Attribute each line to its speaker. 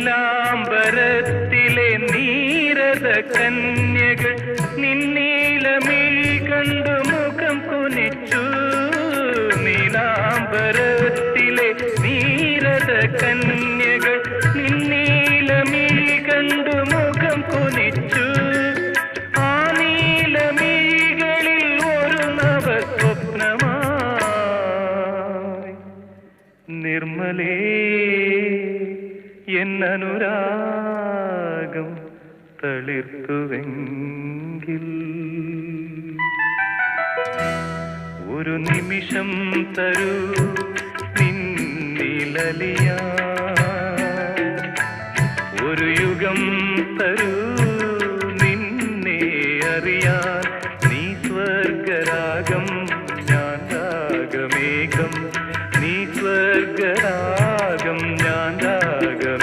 Speaker 1: നീലാംബരത്തിലെ നീരത കന്യകൾ നിന്നീലമിഴി കണ്ടു മുഖം കുനിച്ചു. നീലാംബരത്തിലെ നീരത കന്യകൾ നിന്നീലമിഴി കണ്ടു മുഖം കുനിച്ചു. ആ നീലമിഴികളിൽ ഒരു നവസ്വപ്നമായി നിർമ്മലേ എന്നനുരാഗം തളിർത്തുവെങ്കിൽ ഒരു നിമിഷം തരൂ നിന്നിലലിയാ, ഒരു യുഗം തരൂ